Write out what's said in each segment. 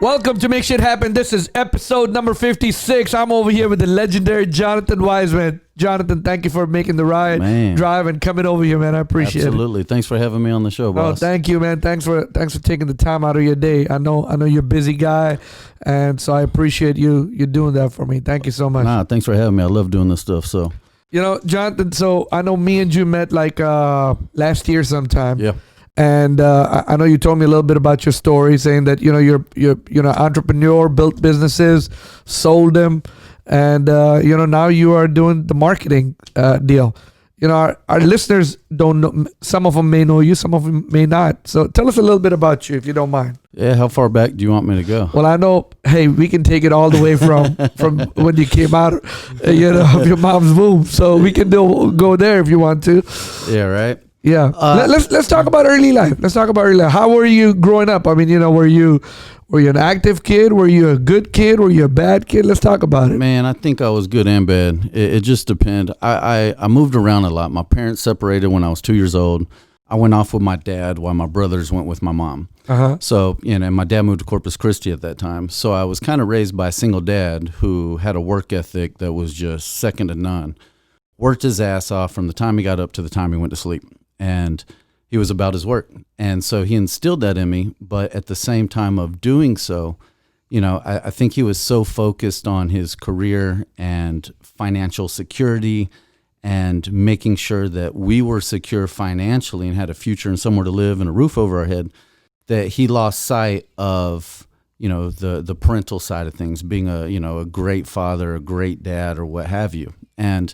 Welcome to Make Shit Happen. This is episode number 56. I'm over here with the legendary Jonathan Weisman. Jonathan, thank you for making the drive and coming over here, man. I appreciate it. Absolutely. Thanks for having me on the show, boss. Oh, thank you, man. Thanks for taking the time out of your day. I know you're a busy guy, and so I appreciate you doing that for me. Thank you so much. Nah, thanks for having me. I love doing this stuff. So, Jonathan. So I know me and you met like last year sometime. Yeah. And I know you told me a little bit about your story, saying that you're an entrepreneur, built businesses, sold them, and now you are doing the marketing deal. Our listeners don't know. Some of them may know you, some of them may not. So tell us a little bit about you, if you don't mind. Yeah, how far back do you want me to go? Well, I know. Hey, we can take it all the way from when you came out, of your mom's womb. So we can go there if you want to. Yeah, right. Yeah. Let's talk about early life. How were you growing up? I mean, were you an active kid? Were you a good kid? Were you a bad kid? Let's talk about it. Man, I think I was good and bad. It just depended. I moved around a lot. My parents separated when I was 2 years old. I went off with my dad while my brothers went with my mom. Uh-huh. So, my dad moved to Corpus Christi at that time. So I was kind of raised by a single dad who had a work ethic that was just second to none. Worked his ass off from the time he got up to the time he went to sleep. And he was about his work. And so he instilled that in me. But at the same time of doing so, I think he was so focused on his career and financial security and making sure that we were secure financially and had a future and somewhere to live and a roof over our head, that he lost sight of, the parental side of things, being a great father, a great dad, or what have you. And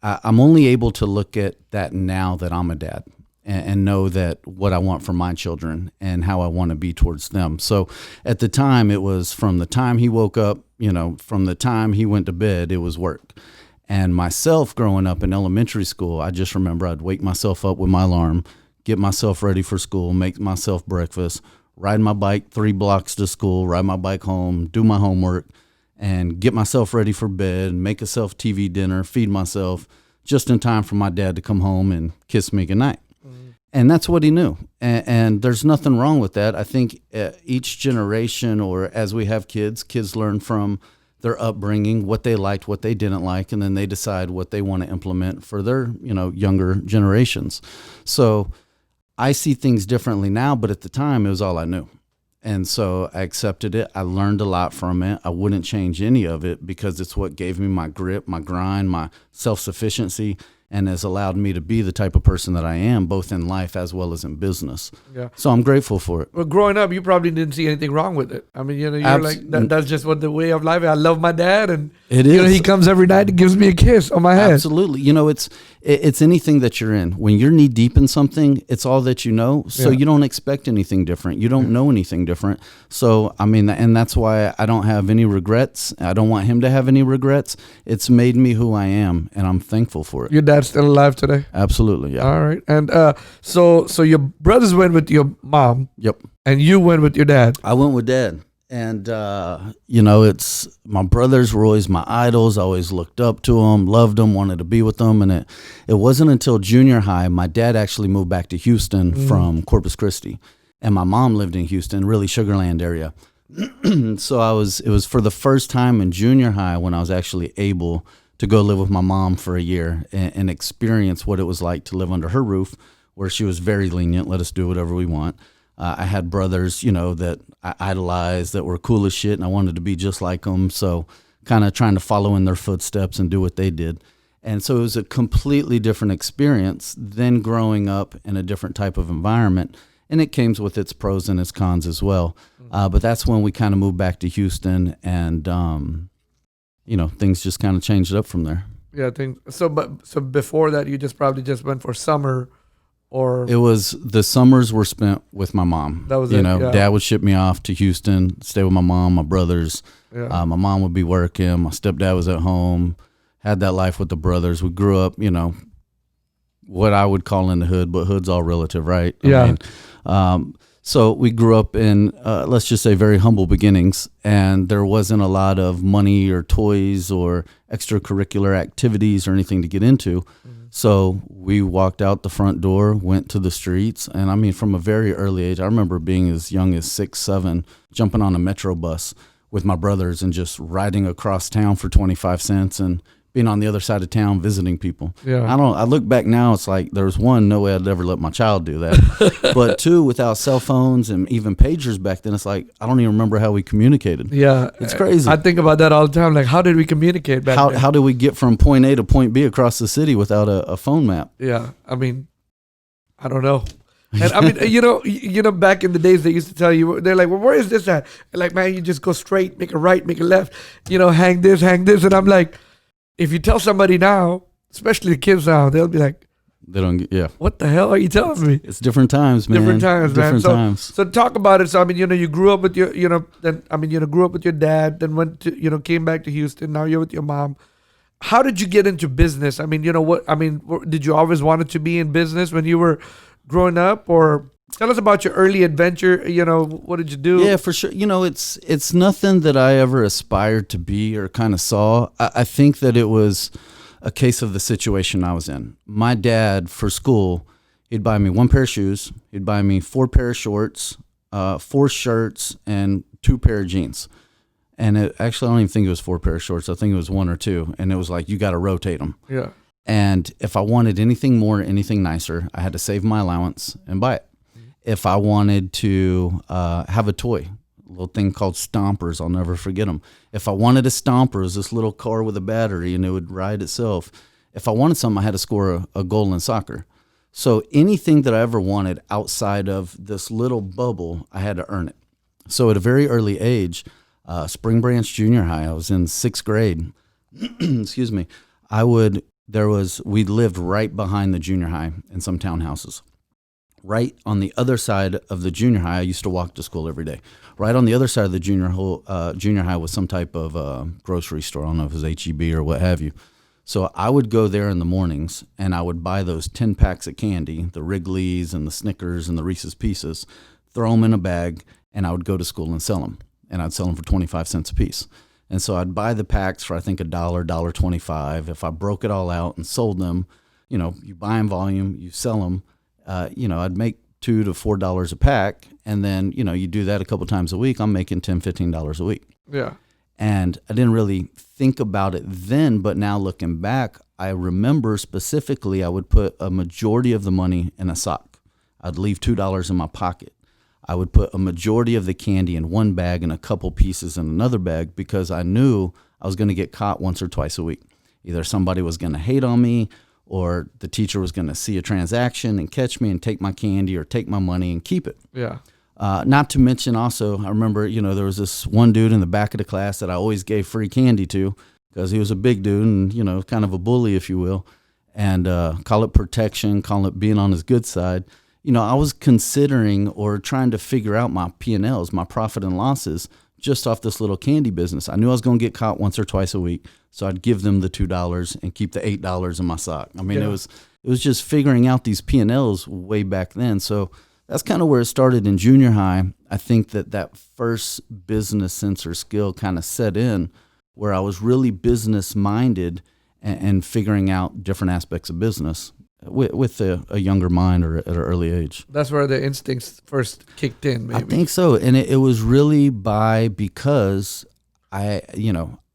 I'm only able to look at that now that I'm a dad and know that what I want for my children and how I want to be towards them. So at the time, it was from the time he woke up, from the time he went to bed, it was work. And myself growing up in elementary school, I just remember I'd wake myself up with my alarm, get myself ready for school, make myself breakfast, ride my bike 3 blocks to school, ride my bike home, do my homework, and get myself ready for bed, make a self-TV dinner, feed myself, just in time for my dad to come home and kiss me goodnight. Mm-hmm. And that's what he knew. And there's nothing wrong with that. I think each generation, or as we have kids learn from their upbringing, what they liked, what they didn't like, and then they decide what they want to implement for their, younger generations. So I see things differently now, but at the time, it was all I knew. And so I accepted it. I learned a lot from it. I wouldn't change any of it because it's what gave me my grip, my grind, my self-sufficiency, and has allowed me to be the type of person that I am, both in life as well as in business. Yeah. So I'm grateful for it. Well, growing up, you probably didn't see anything wrong with it. I mean, you're like, that's just what the way of life. I love my dad, and it is. He comes every night and gives me a kiss on my head. Absolutely. It's anything that you're in. When you're knee deep in something, it's all that you know. So you don't expect anything different. You don't know anything different. So, and that's why I don't have any regrets. I don't want him to have any regrets. It's made me who I am, and I'm thankful for it. Your dad's still alive today? Absolutely, yeah. All right. And so your brothers went with your mom. Yep. And you went with your dad. I went with dad. And, it's my brothers were always my idols. I always looked up to them, loved them, wanted to be with them. And it wasn't until junior high, my dad actually moved back to Houston from Corpus Christi. And my mom lived in Houston, really Sugar Land area. So it was for the first time in junior high when I was actually able to go live with my mom for a year and experience what it was like to live under her roof, where she was very lenient, let us do whatever we want. I had brothers, that I idolized, that were cool as shit, and I wanted to be just like them. So kind of trying to follow in their footsteps and do what they did. And so it was a completely different experience than growing up in a different type of environment. And it came with its pros and its cons as well. But that's when we kind of moved back to Houston, and, things just kind of changed up from there. Yeah, I think so. But so before that, you probably went for summer. Or it was the summers were spent with my mom. That was it. Yeah. Dad would ship me off to Houston, stay with my mom, my brothers. Yeah. My mom would be working. My stepdad was at home. Had that life with the brothers. We grew up, what I would call in the hood, but hood's all relative, right? Yeah. So we grew up in, let's just say, very humble beginnings, and there wasn't a lot of money or toys or extracurricular activities or anything to get into. Mm-hmm. So we walked out the front door, went to the streets, and I mean, from a very early age, I remember being as young as 6, 7, jumping on a metro bus with my brothers and just riding across town for 25 cents and being on the other side of town visiting people. Yeah. I look back now, it's like there's one, no way I'd ever let my child do that. But two, without cell phones and even pagers back then, it's like I don't even remember how we communicated. Yeah. It's crazy. I think about that all the time. Like, how did we communicate back then? How did we get from point A to point B across the city without a phone map? Yeah. I mean, I don't know. And I mean, you know, back in the days, they used to tell you, they're like, well, where is this at? And like, man, you just go straight, make a right, make a left, hang this. And I'm like, if you tell somebody now, especially the kids now, they'll be like, they don't get, yeah. What the hell are you telling me? It's different times, man. Different times. Times. So talk about it. So, I mean, you grew up with grew up with your dad, then went to, came back to Houston. Now you're with your mom. How did you get into business? I mean, did you always wanted to be in business when you were growing up, or tell us about your early adventure? What did you do? Yeah, for sure. It's nothing that I ever aspired to be or kind of saw. I think that it was a case of the situation I was in. My dad, for school, he'd buy me 1 pair of shoes. He'd buy me 4 pair of shorts, 4 shirts, and 2 pair of jeans. And actually, I don't even think it was 4 pair of shorts. I think it was 1 or 2. And it was like, you got to rotate them. Yeah. And if I wanted anything more, anything nicer, I had to save my allowance and buy it. If I wanted to have a toy, a little thing called Stompers, I'll never forget them. If I wanted a Stomper, it was this little car with a battery and it would ride itself. If I wanted something, I had to score a goal in soccer. So anything that I ever wanted outside of this little bubble, I had to earn it. So at a very early age, Spring Branch Junior High, I was in 6th grade. Excuse me. We lived right behind the junior high in some townhouses. Right on the other side of the junior high, I used to walk to school every day. Right on the other side of the junior high was some type of grocery store. I don't know if it was H-E-B or what have you. So I would go there in the mornings and I would buy those 10 packs of candy, the Wrigley's and the Snickers and the Reese's Pieces, throw them in a bag, and I would go to school and sell them. And I'd sell them for 25 cents a piece. And so I'd buy the packs for, I think, $1, $1.25. If I broke it all out and sold them, you buy in volume, you sell them, I'd make $2 to $4 a pack. And then, you do that a couple times a week, I'm making $10, $15 a week. Yeah. And I didn't really think about it then, but now looking back, I remember specifically I would put a majority of the money in a sock. I'd leave $2 in my pocket. I would put a majority of the candy in one bag and a couple pieces in another bag because I knew I was going to get caught once or twice a week. Either somebody was going to hate on me or the teacher was going to see a transaction and catch me and take my candy or take my money and keep it. Yeah. Not to mention also, I remember, there was this one dude in the back of the class that I always gave free candy to because he was a big dude and, kind of a bully, if you will. And call it protection, call it being on his good side. I was considering or trying to figure out my P&Ls, my profit and losses, just off this little candy business. I knew I was going to get caught once or twice a week, so I'd give them the $2 and keep the $8 in my sock. I mean, It was just figuring out these P&Ls way back then. So that's kind of where it started in junior high. I think that first business sense or skill kind of set in where I was really business minded and figuring out different aspects of business. With a younger mind or at an early age. That's where the instincts first kicked in, maybe. I think so. And it was really because I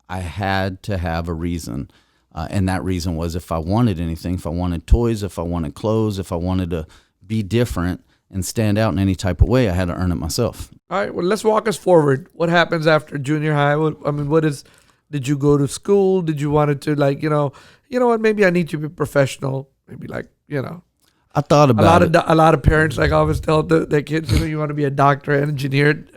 had to have a reason. And that reason was if I wanted anything, if I wanted toys, if I wanted clothes, if I wanted to be different and stand out in any type of way, I had to earn it myself. All right, well, let's walk us forward. What happens after junior high? Did you go to school? Did you want to what, maybe I need to be professional. Maybe I thought about it. A lot of parents always tell their kids, you want to be a doctor, engineer,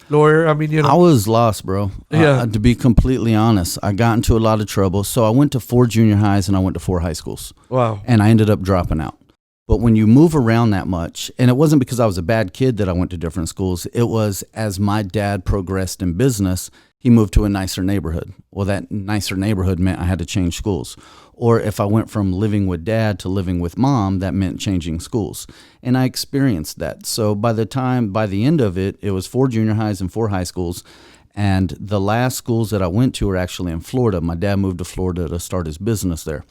lawyer. I was lost, bro. Yeah. To be completely honest, I got into a lot of trouble. So I went to 4 junior highs and I went to 4 high schools. Wow. And I ended up dropping out. But when you move around that much, and it wasn't because I was a bad kid that I went to different schools, it was as my dad progressed in business, he moved to a nicer neighborhood. Well, that nicer neighborhood meant I had to change schools. Or if I went from living with dad to living with mom, that meant changing schools. And I experienced that. So by the end of it, it was 4 junior highs and 4 high schools. And the last schools that I went to were actually in Florida. My dad moved to Florida to start his business there.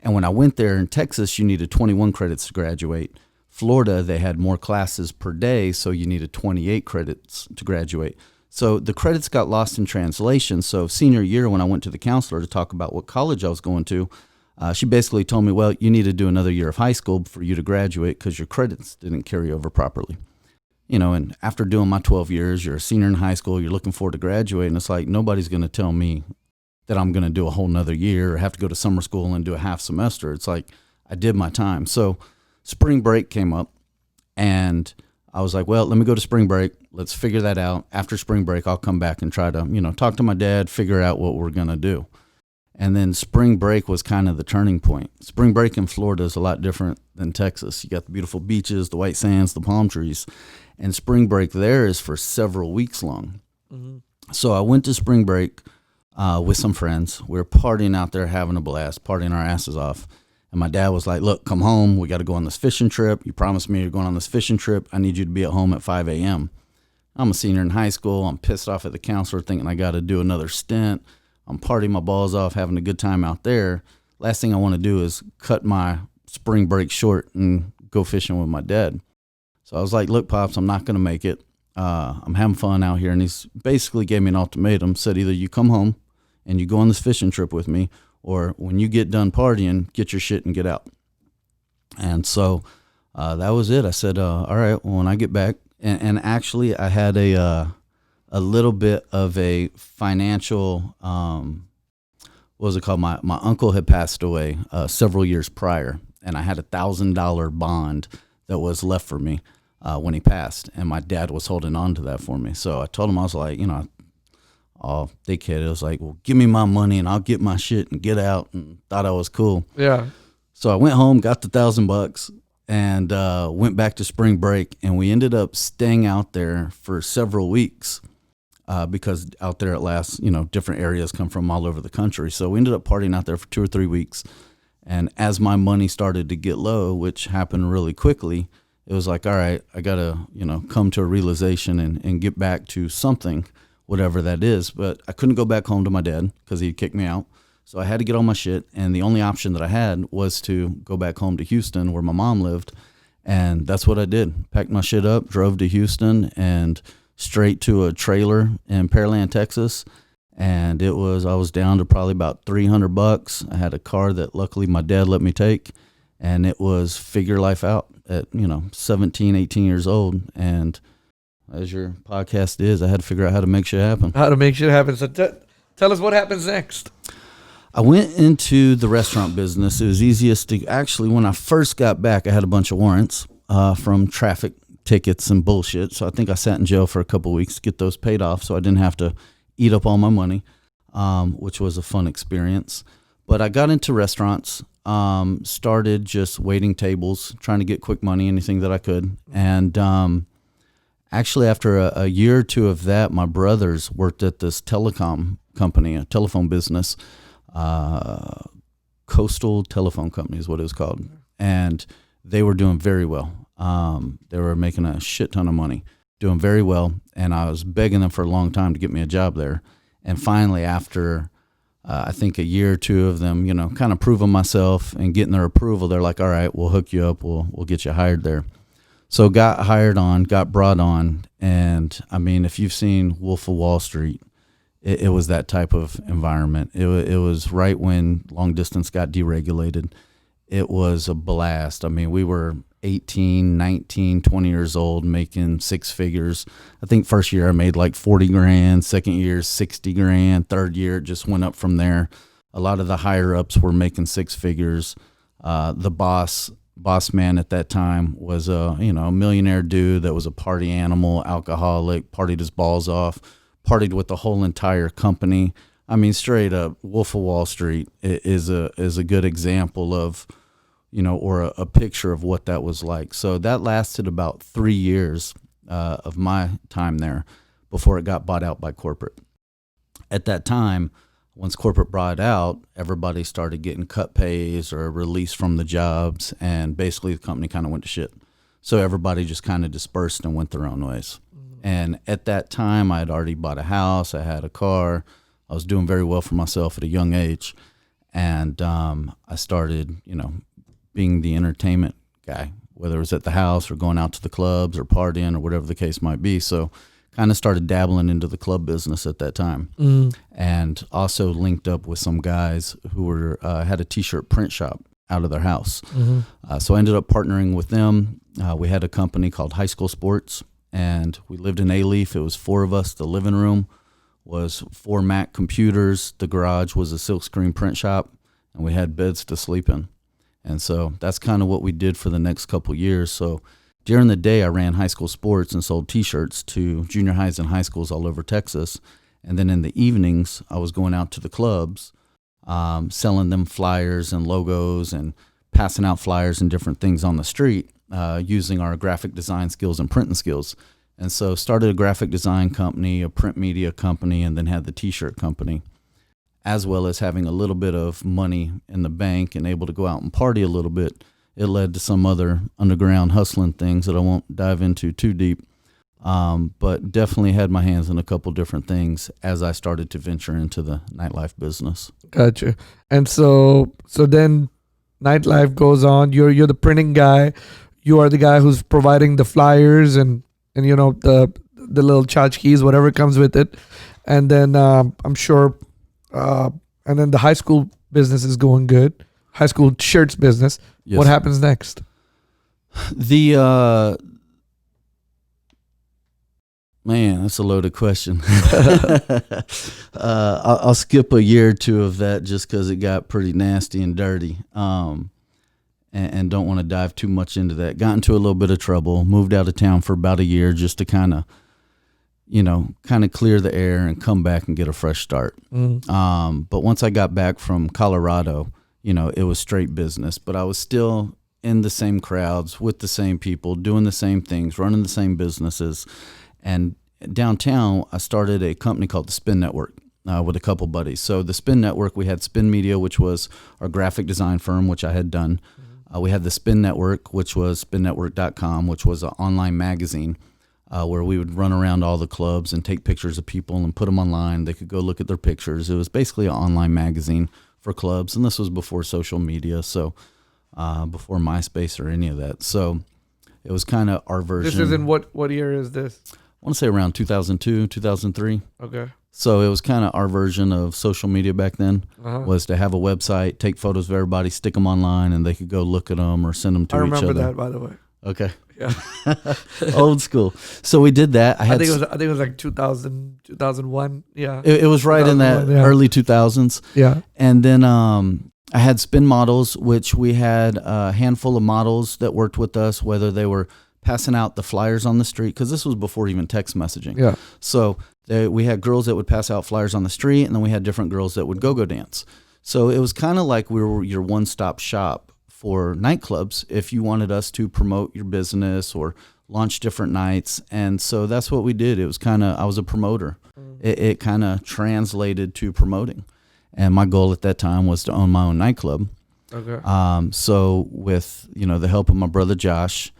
And when I went there in Texas, you needed 21 credits to graduate. Florida, they had more classes per day, so you needed 28 credits to graduate. So the credits got lost in translation. So senior year, when I went to the counselor to talk about what college I was going to, she basically told me, well, you need to do another year of high school for you to graduate because your credits didn't carry over properly. And after doing my 12 years, you're a senior in high school, you're looking forward to graduating. It's like nobody's going to tell me that I'm going to do a whole nother year or have to go to summer school and do a half semester. It's like I did my time. So spring break came up and I was like, well, let me go to spring break. Let's figure that out. After spring break, I'll come back and try to, talk to my dad, figure out what we're going to do. And then spring break was kind of the turning point. Spring break in Florida is a lot different than Texas. You got the beautiful beaches, the white sands, the palm trees. And spring break there is for several weeks long. Mm-hmm. So I went to spring break with some friends. We were partying out there, having a blast, partying our asses off. And my dad was like, look, come home. We got to go on this fishing trip. You promised me you're going on this fishing trip. I need you to be at home at 5 a.m. I'm a senior in high school. I'm pissed off at the counselor thinking I got to do another stint. I'm partying my balls off, having a good time out there. Last thing I want to do is cut my spring break short and go fishing with my dad. So I was like, look, Pops, I'm not going to make it. I'm having fun out here. And he's basically gave me an ultimatum, said either you come home and you go on this fishing trip with me, or when you get done partying, get your shit and get out. And so that was it. I said, all right, well, when I get back, and actually I had a little bit of a financial, what was it called? My uncle had passed away several years prior, and I had $1,000 bond that was left for me when he passed, and my dad was holding on to that for me. So I told him, I was like, oh, dickhead. It was like, well, give me my money and I'll get my shit and get out, and thought I was cool. Yeah. So I went home, got the $1,000 and went back to spring break, and we ended up staying out there for several weeks because out there it lasts, different areas come from all over the country. So we ended up partying out there for 2 or 3 weeks. And as my money started to get low, which happened really quickly, it was like, all right, I got to, come to a realization and get back to something, whatever that is. But I couldn't go back home to my dad because he'd kick me out. So I had to get all my shit. And the only option that I had was to go back home to Houston where my mom lived. And that's what I did. Packed my shit up, drove to Houston and straight to a trailer in Pearland, Texas. And I was down to probably about $300. I had a car that luckily my dad let me take, and it was figure life out at, 17, 18 years old. And as your podcast is, I had to figure out how to make shit happen. How to make shit happen. So tell us what happens next. I went into the restaurant business. It was easiest to, actually, when I first got back, I had a bunch of warrants from traffic tickets and bullshit. So I think I sat in jail for a couple of weeks to get those paid off so I didn't have to eat up all my money, which was a fun experience. But I got into restaurants, started just waiting tables, trying to get quick money, anything that I could. And actually, after a year or two of that, my brothers worked at this telecom company, a telephone business, Coastal Telephone Company is what it was called. And they were doing very well. They were making a shit ton of money, doing very well. And I was begging them for a long time to get me a job there. And finally, after I think a year or two of them, kind of proving myself and getting their approval, they're like, all right, we'll hook you up. We'll get you hired there. So got brought on. And I mean, if you've seen Wolf of Wall Street, it was that type of environment. It was right when long distance got deregulated. It was a blast. I mean, we were 18, 19, 20 years old, making six figures. I think first year I made like 40 grand, second year 60 grand, third year it just went up from there. A lot of the higher ups were making six figures. The boss man at that time was a millionaire dude that was a party animal, alcoholic, partied his balls off, partied with the whole entire company. I mean, straight up, Wolf of Wall Street is a good example of, or a picture of what that was like. So that lasted about 3 years of my time there before it got bought out by corporate. At that time, once corporate brought it out, everybody started getting cut pays or released from the jobs, and basically the company kind of went to shit. So everybody just kind of dispersed and went their own ways. Mm-hmm. And at that time, I had already bought a house, I had a car, I was doing very well for myself at a young age. And I started, being the entertainment guy, whether it was at the house or going out to the clubs or partying or whatever the case might be. So kind of started dabbling into the club business at that time, and also linked up with some guys who were had a T-shirt print shop out of their house. So I ended up partnering with them. We had a company called High School Sports, and we lived in A-Leaf. It was 4 of us. The living room was 4 Mac computers. The garage was a silkscreen print shop, and we had beds to sleep in. And so that's kind of what we did for the next couple years. So during the day, I ran High School Sports and sold T-shirts to junior highs and high schools all over Texas. And then in the evenings, I was going out to the clubs, selling them flyers and logos and passing out flyers and different things on the street, using our graphic design skills and printing skills. And so started a graphic design company, a print media company, and then had the T-shirt company, as well as having a little bit of money in the bank and able to go out and party a little bit. It led to some other underground hustling things that I won't dive into too deep, but definitely had my hands in a couple different things as I started to venture into the nightlife business. Gotcha. And so then nightlife goes on. You're the printing guy. You are the guy who's providing the flyers and the little tchotchkes, whatever comes with it. And then I'm sure, and then the high school business is going good. High school shirts business. Yes. What happens next? Man, that's a loaded question. I'll skip a year or two of that just because it got pretty nasty and dirty, and don't want to dive too much into that. Got into a little bit of trouble, moved out of town for about a year just to kind of clear the air and come back and get a fresh start. But once I got back from Colorado, it was straight business, but I was still in the same crowds with the same people, doing the same things, running the same businesses. And downtown, I started a company called the Spin Network with a couple buddies. So the Spin Network, we had Spin Media, which was our graphic design firm, which I had done. We had the Spin Network, which was spinnetwork.com, which was an online magazine where we would run around all the clubs and take pictures of people and put them online. They could go look at their pictures. It was basically an online magazine for clubs, and this was before social media, so before MySpace or any of that. So it was kind of our version. This is in what year is this? I want to say around 2002, 2003. Okay. So it was kind of our version of social media back then, was to have a website, take photos of everybody, stick them online, and they could go look at them or send them to each other. I remember that, by the way. Okay. Yeah. Old school. So we did that. I think it was like 2000, 2001. Yeah. It was right in that early 2000s. Yeah. And then I had Spin Models, which we had a handful of models that worked with us, whether they were passing out the flyers on the street, because this was before even text messaging. Yeah. So we had girls that would pass out flyers on the street, and then we had different girls that would go dance. So it was kind of like we were your one-stop shop for nightclubs if you wanted us to promote your business or launch different nights. And so that's what we did. It was I was a promoter. It kind of translated to promoting. And my goal at that time was to own my own nightclub. Okay. So with, the help of my brother Josh,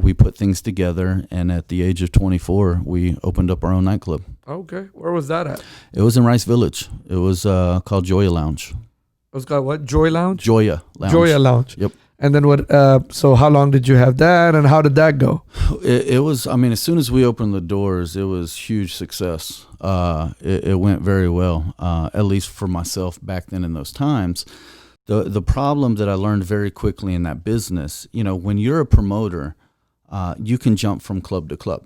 we put things together, and at the age of 24, we opened up our own nightclub. Okay. Where was that at? It was in Rice Village. It was called Joya Lounge. It was called what? Joy Lounge? Joya Lounge. Joya Lounge. Yep. And then what? So how long did you have that, and how did that go? It was, as soon as we opened the doors, it was huge success. It went very well, at least for myself back then in those times. The problem that I learned very quickly in that business, when you're a promoter, you can jump from club to club.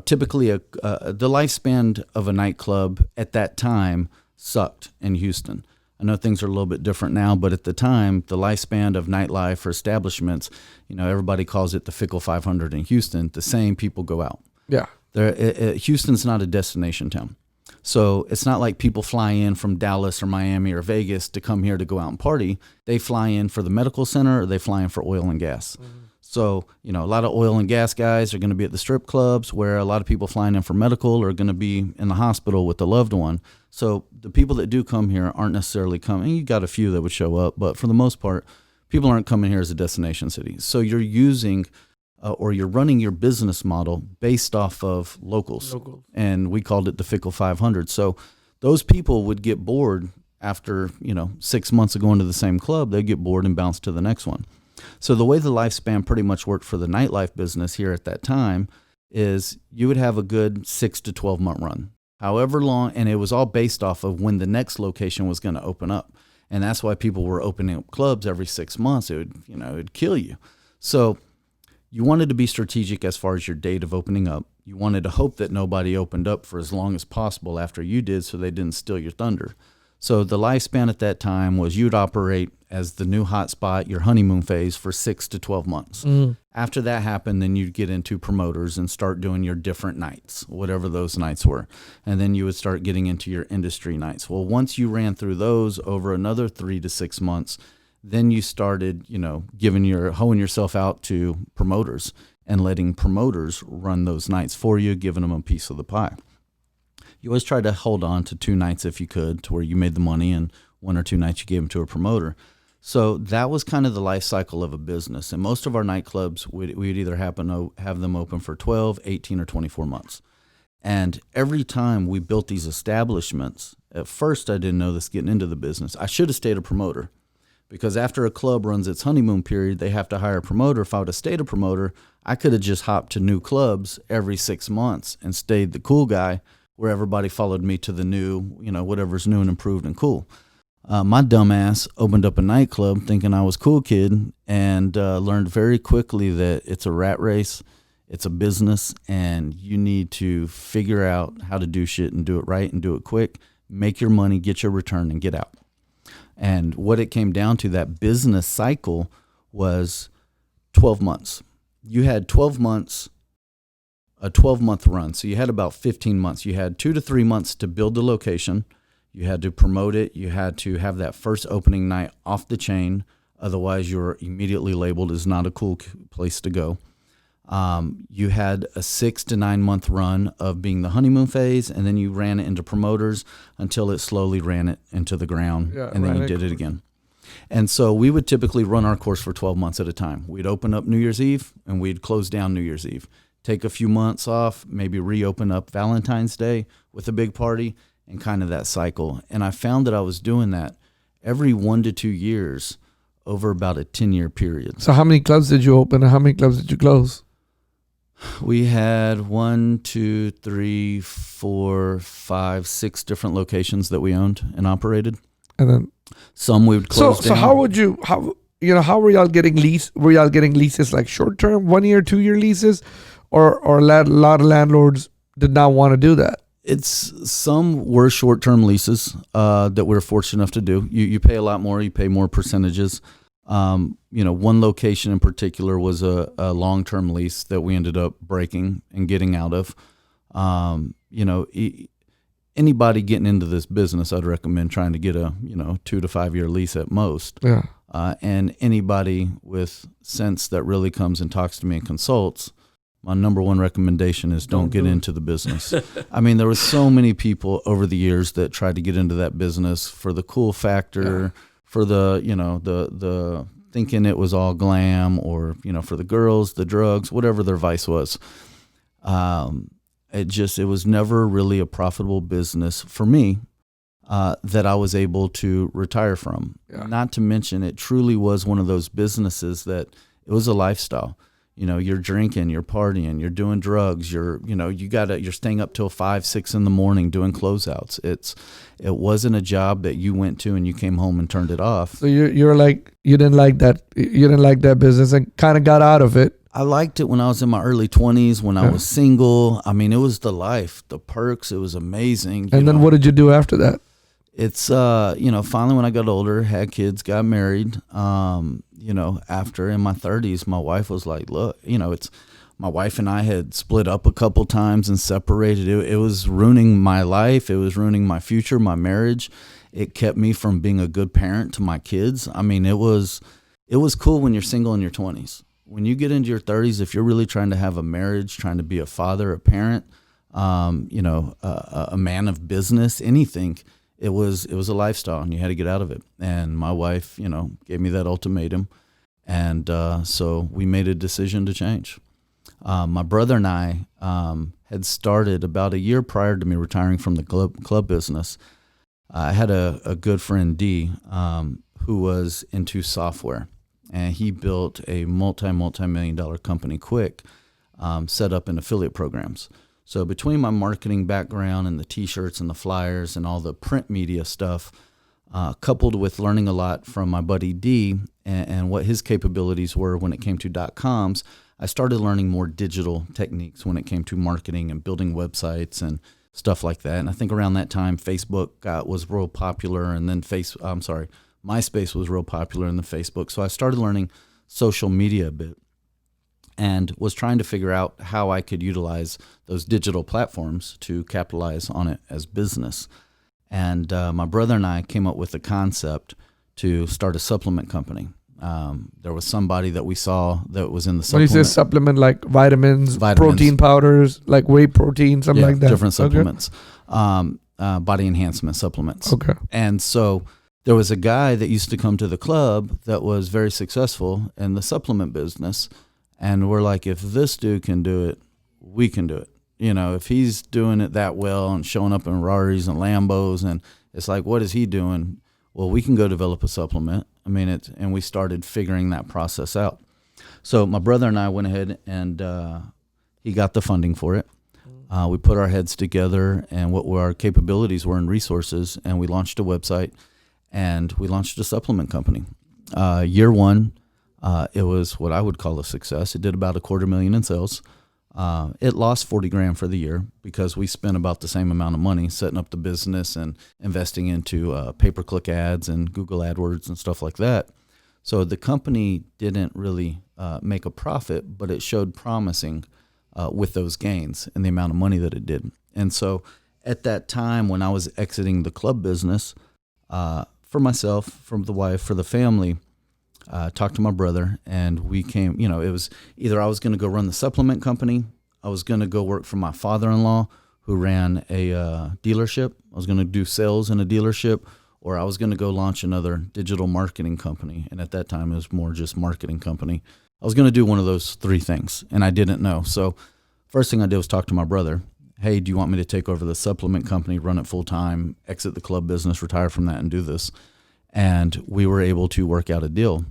Typically the lifespan of a nightclub at that time sucked in Houston. I know things are a little bit different now, but at the time, the lifespan of nightlife for establishments, everybody calls it the Fickle 500 in Houston. The same people go out. Yeah. Houston's not a destination town. So it's not like people fly in from Dallas or Miami or Vegas to come here to go out and party. They fly in for the medical center, or they fly in for oil and gas. So, a lot of oil and gas guys are going to be at the strip clubs, where a lot of people flying in for medical are going to be in the hospital with a loved one. So the people that do come here aren't necessarily coming. You got a few that would show up, but for the most part, people aren't coming here as a destination city. So you're using or you're running your business model based off of locals. And we called it the Fickle 500. So those people would get bored after, 6 months of going to the same club, they'd get bored and bounce to the next one. So the way the lifespan pretty much worked for the nightlife business here at that time is you would have a good 6 to 12 month run, however long, and it was all based off of when the next location was going to open up. And that's why people were opening up clubs every 6 months. It'd kill you. So you wanted to be strategic as far as your date of opening up. You wanted to hope that nobody opened up for as long as possible after you did so they didn't steal your thunder. So the lifespan at that time was you'd operate as the new hotspot, your honeymoon phase, for 6 to 12 months. After that happened, then you'd get into promoters and start doing your different nights, whatever those nights were. And then you would start getting into your industry nights. Well, once you ran through those over another 3 to 6 months, then you started, hoeing yourself out to promoters and letting promoters run those nights for you, giving them a piece of the pie. You always tried to hold on to 2 nights if you could, to where you made the money, and 1 or 2 nights you gave them to a promoter. So that was kind of the life cycle of a business. And most of our nightclubs, we'd either have them open for 12, 18, or 24 months. And every time we built these establishments, at first I didn't know this getting into the business. I should have stayed a promoter, because after a club runs its honeymoon period, they have to hire a promoter. If I would have stayed a promoter, I could have just hopped to new clubs every 6 months and stayed the cool guy, where everybody followed me to the new, whatever's new and improved and cool. My dumbass opened up a nightclub thinking I was cool kid, and learned very quickly that it's a rat race, it's a business, and you need to figure out how to do shit and do it right and do it quick, make your money, get your return, and get out. And what it came down to, that business cycle, was 12 months. You had 12 months, a 12-month run. So you had about 15 months. You had 2 to 3 months to build the location. You had to promote it. You had to have that first opening night off the chain. Otherwise, you're immediately labeled as not a cool place to go. You had a 6 to 9 month run of being the honeymoon phase, and then you ran it into promoters until it slowly ran it into the ground, and then you did it again. And so we would typically run our course for 12 months at a time. We'd open up New Year's Eve, and we'd close down New Year's Eve. Take a few months off, maybe reopen up Valentine's Day with a big party, and kind of that cycle. And I found that I was doing that every 1 to 2 years over about a 10-year period. So how many clubs did you open and how many clubs did you close? We had 1, 2, 3, 4, 5, 6 different locations that we owned and operated. And then some we would close down. So how were y'all getting leases, like short term, 1 year, 2 year leases, or a lot of landlords did not want to do that? Some were short term leases that we were fortunate enough to do. You pay a lot more, you pay more percentages. One location in particular was a long-term lease that we ended up breaking and getting out of. Anybody getting into this business, I'd recommend trying to get a 2 to 5 year lease at most. Yeah. And anybody with sense that really comes and talks to me and consults, my number one recommendation is don't get into the business. I mean, there was so many people over the years that tried to get into that business for the cool factor, for the, the thinking it was all glam, or, for the girls, the drugs, whatever their vice was. It was never really a profitable business for me that I was able to retire from. Yeah. Not to mention, it truly was one of those businesses that it was a lifestyle. You're drinking, you're partying, you're doing drugs, you're staying up till 5, 6 in the morning doing closeouts. It wasn't a job that you went to and you came home and turned it off. So you're like, you didn't like that business and kind of got out of it. I liked it when I was in my early 20s, when I was single. I mean, it was the life, the perks. It was amazing. And then what did you do after that? It's, finally when I got older, had kids, got married, after in my 30s, my wife was like, look, my wife and I had split up a couple times and separated. It was ruining my life. It was ruining my future, my marriage. It kept me from being a good parent to my kids. I mean, it was cool when you're single in your 20s. When you get into your 30s, if you're really trying to have a marriage, trying to be a father, a parent, a man of business, anything, it was a lifestyle, and you had to get out of it. And my wife, gave me that ultimatum, and so we made a decision to change. My brother and I had started about a year prior to me retiring from the club business, I had a good friend, D, who was into software, and he built a multi-million dollar company quick, set up in affiliate programs. So between my marketing background and the T-shirts and the flyers and all the print media stuff, coupled with learning a lot from my buddy D and what his capabilities were when it came to .coms, I started learning more digital techniques when it came to marketing and building websites and stuff like that. And I think around that time, Facebook was real popular, and then MySpace was real popular, and then Facebook. So I started learning social media a bit and was trying to figure out how I could utilize those digital platforms to capitalize on it as business. And my brother and I came up with the concept to start a supplement company. There was somebody that we saw that was in the supplement. When you say supplement, like vitamins, protein powders, like whey protein, something like that? Different supplements, body enhancement supplements. Okay. And so there was a guy that used to come to the club that was very successful in the supplement business. And we're like, if this dude can do it, we can do it. You know, if he's doing it that well and showing up in Raris and Lambos, and it's like, what is he doing? Well, we can go develop a supplement. I mean, and we started figuring that process out. So my brother and I went ahead and he got the funding for it. We put our heads together and what our capabilities were and resources, and we launched a website and we launched a supplement company. Year one, it was what I would call a success. It did about $250,000 in sales. It lost $40,000 for the year because we spent about the same amount of money setting up the business and investing into pay-per-click ads and Google AdWords and stuff like that. So the company didn't really make a profit, but it showed promising with those gains and the amount of money that it did. And so at that time when I was exiting the club business, for myself, for the wife, for the family, talked to my brother, and we came, it was either I was going to go run the supplement company, I was going to go work for my father-in-law who ran a dealership, I was going to do sales in a dealership, or I was going to go launch another digital marketing company. And at that time, it was more just marketing company. I was going to do one of those three things, and I didn't know. So first thing I did was talk to my brother. Hey, do you want me to take over the supplement company, run it full-time, exit the club business, retire from that, and do this? And we were able to work out a deal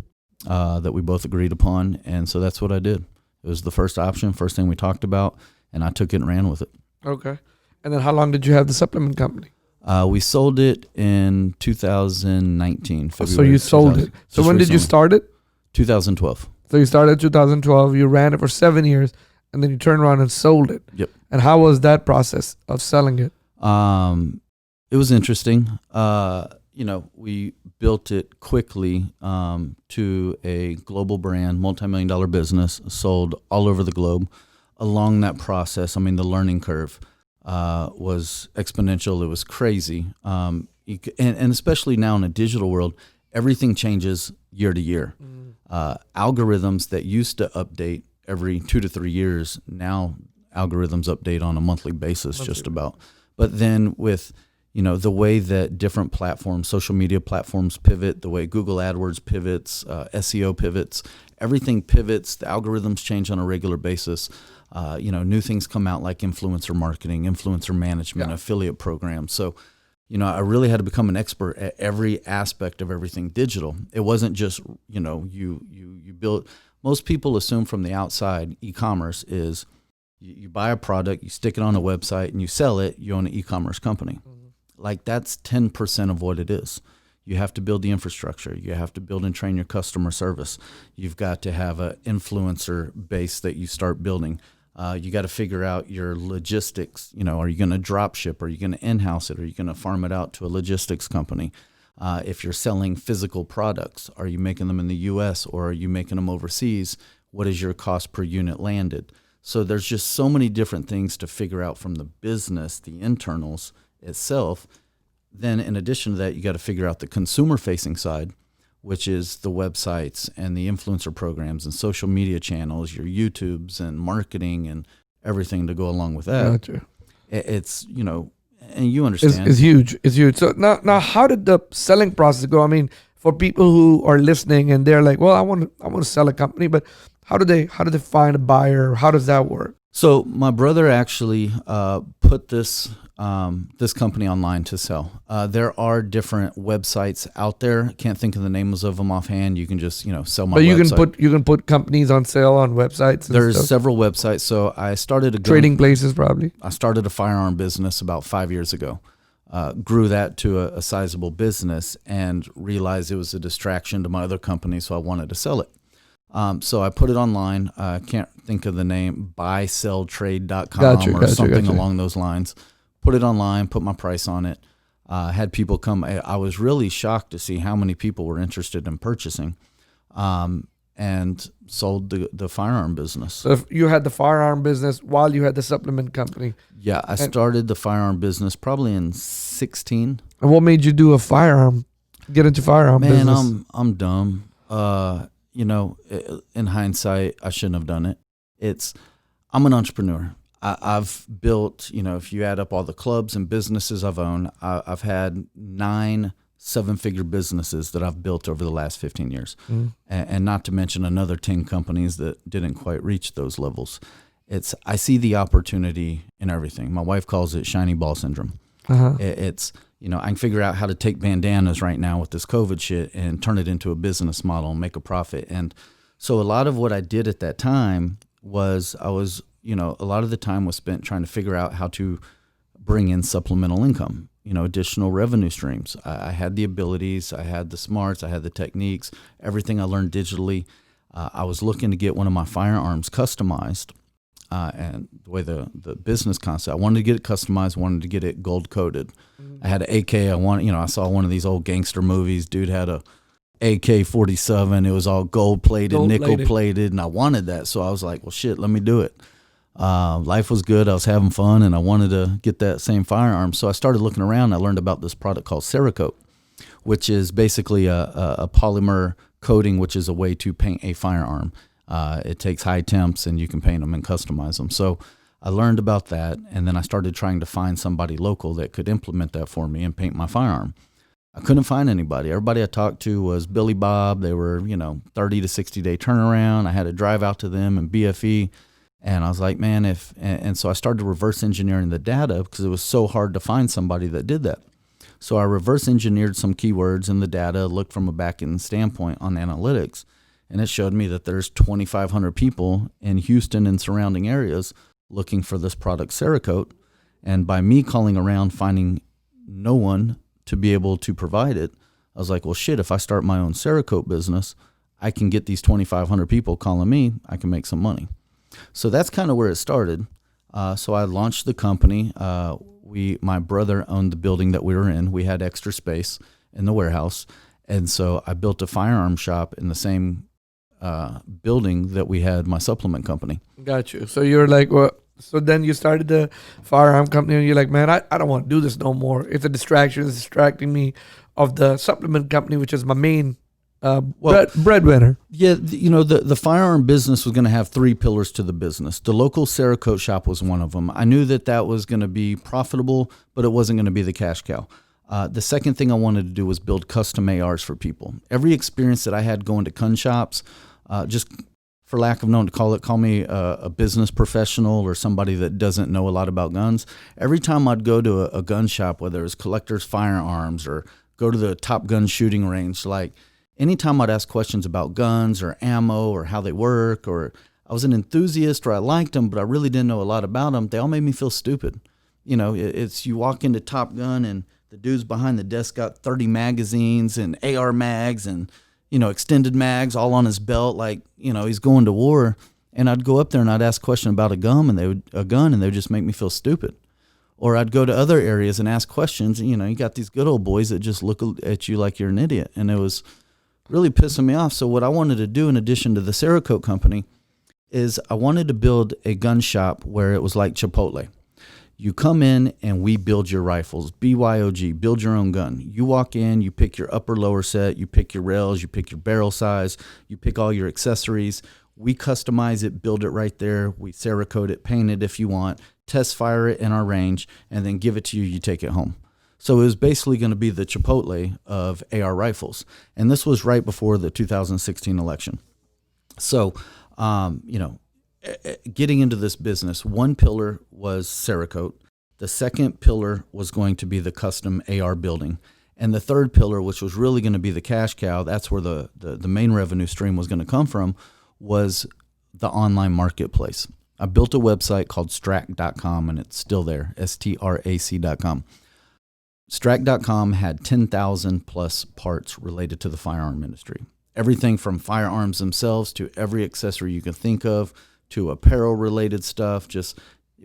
that we both agreed upon. And so that's what I did. It was the first option, first thing we talked about, and I took it and ran with it. Okay. And then how long did you have the supplement company? We sold it in 2019. So you sold it. So when did you start it? 2012. So you started in 2012. You ran it for 7 years, and then you turned around and sold it. Yep. And how was that process of selling it? It was interesting. We built it quickly to a global brand, multi-million-dollar business, sold all over the globe. Along that process, the learning curve was exponential. It was crazy. And especially now in a digital world, everything changes year to year. Algorithms that used to update every 2 to 3 years, now algorithms update on a monthly basis, just about. But then with the way that different platforms, social media platforms pivot, the way Google AdWords pivots, SEO pivots, everything pivots, the algorithms change on a regular basis. New things come out like influencer marketing, influencer management, affiliate programs. So, I really had to become an expert at every aspect of everything digital. It wasn't just, you build. Most people assume from the outside, e-commerce is you buy a product, you stick it on a website, and you sell it, you own an e-commerce company. Like that's 10% of what it is. You have to build the infrastructure. You have to build and train your customer service. You've got to have an influencer base that you start building. You got to figure out your logistics. Are you going to drop ship? Are you going to in-house it? Are you going to farm it out to a logistics company? If you're selling physical products, are you making them in the U.S. or are you making them overseas? What is your cost per unit landed? So there's just so many different things to figure out from the business, the internals itself. Then in addition to that, you got to figure out the consumer facing side, which is the websites and the influencer programs and social media channels, your YouTubes and marketing and everything to go along with that. Gotcha. It's, and you understand. It's huge. It's huge. So now how did the selling process go? For people who are listening and they're like, well, I want to sell a company, but how do they find a buyer? How does that work? So my brother actually put this company online to sell. There are different websites out there. Can't think of the names of them offhand. You can just sell my But you website. can put companies on sale on websites and There's stuff. several websites. So I started Trading places probably. I started a firearm business about 5 years ago. Grew that to a sizable business and realized it was a distraction to my other company, so I wanted to sell it. So I put it online. I can't think of the name, buyselltrade.com or something along those lines. Put it online, put my price on it. Had people come. I was really shocked to see how many people were interested in purchasing, and sold the firearm business. So if you had the firearm business while you had the supplement company. Yeah, I started the firearm business probably in 16. And what made you do a firearm? Get into firearm business? Man, I'm dumb. In hindsight, I shouldn't have done it. I'm an entrepreneur. I've built, if you add up all the clubs and businesses I've owned, I've had 9 7-figure businesses that I've built over the last 15 years. And not to mention another 10 companies that didn't quite reach those levels. I see the opportunity in everything. My wife calls it shiny ball syndrome. I can figure out how to take bandanas right now with this COVID shit and turn it into a business model and make a profit. And so a lot of what I did at that time was a lot of the time was spent trying to figure out how to bring in supplemental income, additional revenue streams. I had the abilities, I had the smarts, I had the techniques, everything I learned digitally. I was looking to get one of my firearms customized. And the way the business concept, I wanted to get it customized, wanted to get it gold coated. I had an AK. I saw one of these old gangster movies. Dude had a AK-47. It was all gold plated, nickel plated, and I wanted that. So I was like, well, shit, let me do it. Life was good. I was having fun, and I wanted to get that same firearm. So I started looking around. I learned about this product called Cerakote, which is basically a polymer coating, which is a way to paint a firearm. It takes high temps and you can paint them and customize them. So I learned about that, and then I started trying to find somebody local that could implement that for me and paint my firearm. I couldn't find anybody. Everybody I talked to was Billy Bob. They were, 30 to 60 day turnaround. I had to drive out to them and BFE. And I was like, man, and so I started reverse engineering the data because it was so hard to find somebody that did that. So I reverse engineered some keywords in the data, looked from a back-end standpoint on analytics. And it showed me that there's 2,500 people in Houston and surrounding areas looking for this product, Cerakote. And by me calling around, finding no one to be able to provide it, I was like, well, shit, if I start my own Cerakote business, I can get these 2,500 people calling me. I can make some money. So that's kind of where it started. So I launched the company. My brother owned the building that we were in. We had extra space in the warehouse. And so I built a firearm shop in the same building that we had my supplement company. Got you. So you're like, well, so then you started the firearm company and you're like, man, I don't want to do this no more. It's a distraction. It's distracting me of the supplement company, which is my main breadwinner. Yeah, the firearm business was going to have 3 pillars to the business. The local Cerakote shop was one of them. I knew that was going to be profitable, but it wasn't going to be the cash cow. The second thing I wanted to do was build custom ARs for people. Every experience that I had going to gun shops, just for lack of knowing to call me a business professional or somebody that doesn't know a lot about guns. Every time I'd go to a gun shop, whether it was Collector's Firearms or go to the Top Gun shooting range, like anytime I'd ask questions about guns or ammo or how they work, or I was an enthusiast or I liked them, but I really didn't know a lot about them, they all made me feel stupid. It's you walk into Top Gun and the dude's behind the desk got 30 magazines and AR mags and, extended mags all on his belt, like, he's going to war. And I'd go up there and I'd ask a question about a gun and they would just make me feel stupid. Or I'd go to other areas and ask questions. And, you got these good old boys that just look at you like you're an idiot. And it was really pissing me off. So what I wanted to do in addition to the Cerakote company is I wanted to build a gun shop where it was like Chipotle. You come in and we build your rifles, BYOG, build your own gun. You walk in, you pick your upper lower set, you pick your rails, you pick your barrel size, you pick all your accessories. We customize it, build it right there. We Cerakote it, paint it if you want, test fire it in our range, and then give it to you, you take it home. So it was basically going to be the Chipotle of AR rifles. And this was right before the 2016 election. So, getting into this business, one pillar was Cerakote. The second pillar was going to be the custom AR building. And the third pillar, which was really going to be the cash cow, that's where the main revenue stream was going to come from, was the online marketplace. I built a website called strac.com, and it's still there, STRAC.com. Strac.com had 10,000 plus parts related to the firearm industry. Everything from firearms themselves to every accessory you can think of to apparel-related stuff, just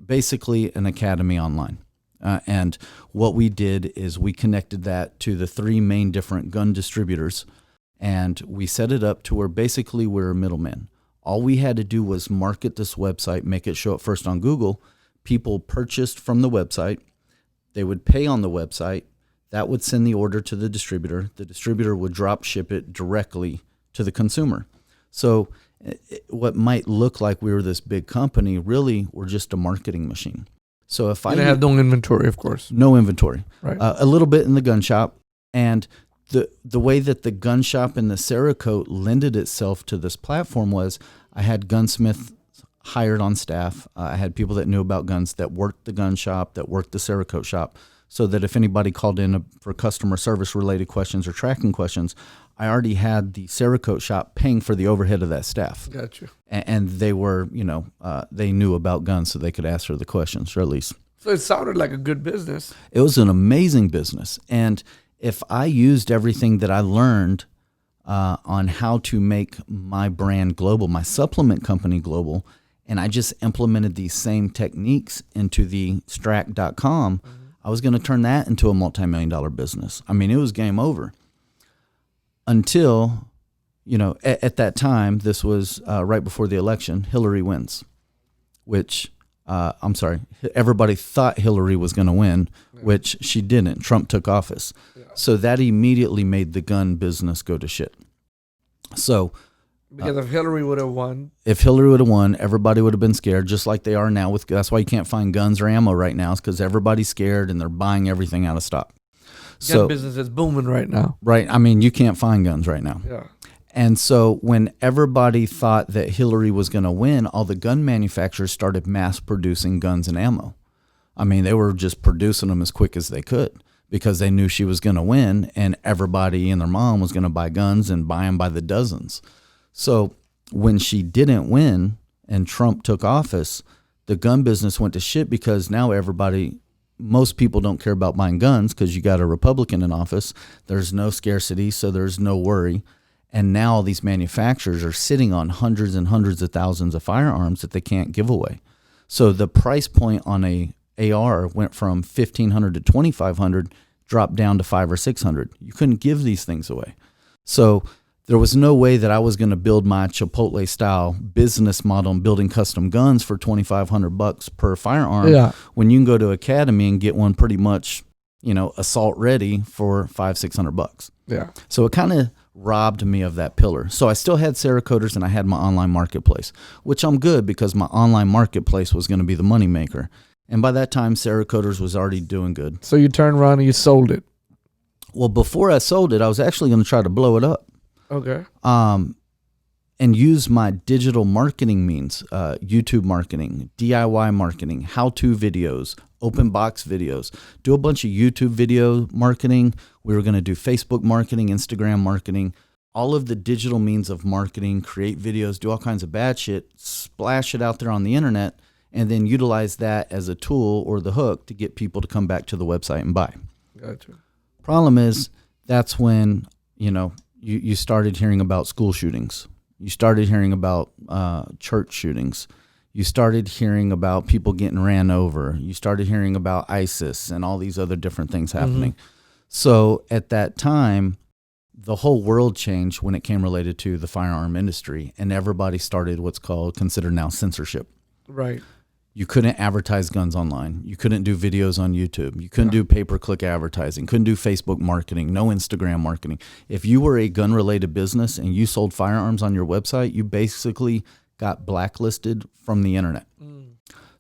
basically an academy online. And what we did is we connected that to the three main different gun distributors, and we set it up to where basically we're a middleman. All we had to do was market this website, make it show up first on Google. People purchased from the website. They would pay on the website. That would send the order to the distributor. The distributor would drop ship it directly to the consumer. So what might look like we were this big company, really we're just a marketing machine. So if I have no inventory, of course. No inventory. Right. A little bit in the gun shop. And the way that the gun shop and the Cerakote lended itself to this platform was I had gunsmiths hired on staff. I had people that knew about guns that worked the gun shop, that worked the Cerakote shop, so that if anybody called in for customer service related questions or tracking questions, I already had the Cerakote shop paying for the overhead of that staff. Gotcha. And they were, they knew about guns, so they could answer the questions, or at least. So it sounded like a good business. It was an amazing business. And if I used everything that I learned on how to make my brand global, my supplement company global, and I just implemented these same techniques into the strac.com, I was going to turn that into a multi-million-dollar business. I mean, it was game over. Until, at that time, this was right before the election, Hillary wins, which, everybody thought Hillary was going to win, which she didn't. Trump took office. Yeah. So that immediately made the gun business go to shit. So, because if Hillary would have won. If Hillary would have won, everybody would have been scared, just like they are now. That's why you can't find guns or ammo right now, is because everybody's scared and they're buying everything out of stock. Gun business is booming right now. Right. I mean, you can't find guns right now. Yeah. And so when everybody thought that Hillary was going to win, all the gun manufacturers started mass producing guns and ammo. I mean, they were just producing them as quick as they could because they knew she was going to win, and everybody and their mom was going to buy guns and buy them by the dozens. So when she didn't win and Trump took office, the gun business went to shit because now most people don't care about buying guns because you got a Republican in office. There's no scarcity, so there's no worry. And now all these manufacturers are sitting on hundreds and hundreds of thousands of firearms that they can't give away. So the price point on a AR went from $1,500 to $2,500, dropped down to $500 or $600. You couldn't give these things away. So there was no way that I was going to build my Chipotle style business model and building custom guns for $2,500 per firearm. Yeah. When you can go to Academy and get one pretty much, assault ready for $500-$600. Yeah. So it kind of robbed me of that pillar. So I still had Cerakoters and I had my online marketplace, which I'm good because my online marketplace was going to be the moneymaker. And by that time, Cerakoters was already doing good. So you turned around and you sold it. Well, before I sold it, I was actually going to try to blow it up. Okay. And use my digital marketing means, YouTube marketing, DIY marketing, how-to videos, open box videos, do a bunch of YouTube video marketing. We were going to do Facebook marketing, Instagram marketing, all of the digital means of marketing, create videos, do all kinds of bad shit, splash it out there on the internet, and then utilize that as a tool or the hook to get people to come back to the website and buy. Gotcha. Problem is, that's when, you started hearing about school shootings. You started hearing about church shootings. You started hearing about people getting ran over. You started hearing about ISIS and all these other different things happening. So at that time, the whole world changed when it came related to the firearm industry, and everybody started what's considered now censorship. Right. You couldn't advertise guns online. You couldn't do videos on YouTube. You couldn't do pay-per-click advertising. Couldn't do Facebook marketing. No Instagram marketing. If you were a gun-related business and you sold firearms on your website, you basically got blacklisted from the internet.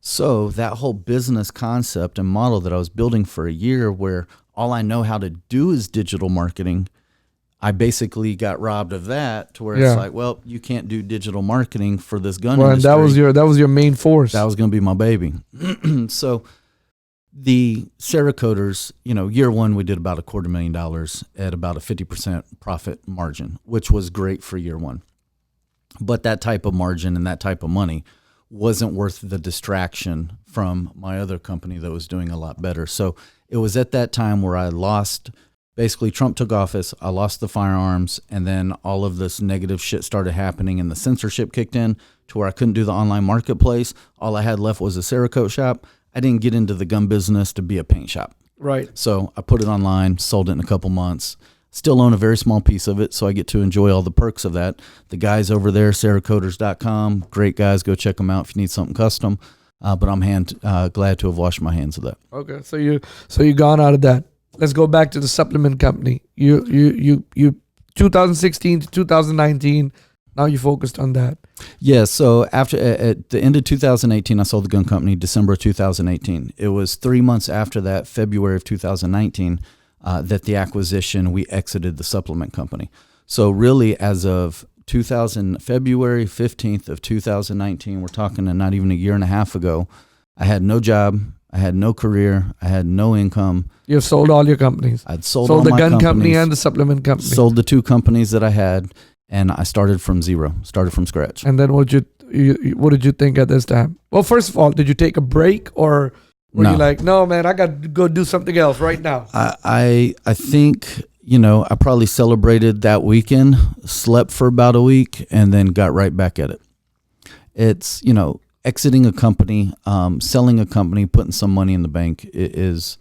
So that whole business concept and model that I was building for a year, where all I know how to do is digital marketing, I basically got robbed of that to where Yeah. it's like, well, you can't do digital marketing for this gun Well, and industry. that was your main force. That was going to be my baby. So the Cerakoters, year one, we did about $250,000 at about a 50% profit margin, which was great for year one. But that type of margin and that type of money wasn't worth the distraction from my other company that was doing a lot better. So it was at that time where I lost, basically Trump took office, I lost the firearms, and then all of this negative shit started happening and the censorship kicked in to where I couldn't do the online marketplace. All I had left was a Cerakote shop. I didn't get into the gun business to be a paint shop. Right. So I put it online, sold it in a couple months. Still own a very small piece of it, so I get to enjoy all the perks of that. The guys over there, cerakoters.com, great guys. Go check them out if you need something custom. But I'm glad to have washed my hands of that. Okay. So you gone out of that. Let's go back to the supplement company. You 2016 to 2019. Now you focused on that. Yeah, so at the end of 2018, I sold the gun company, December of 2018. It was 3 months after that, February of 2019, that the acquisition, we exited the supplement company. So really, as of February 15th of 2019, we're talking not even a year and a half ago, I had no job, I had no career, I had no income. You've sold all your companies. I'd sold all the my gun company companies, and the supplement company. sold the two companies that I had, and I started from zero, started from scratch. And then what did you think at this time? Well, first of all, did you take a break or were No. you like, no, man, I got to go do something else right now? I think, I probably celebrated that weekend, slept for about a week, and then got right back at it. It's, exiting a company, selling a company, putting some money in the bank is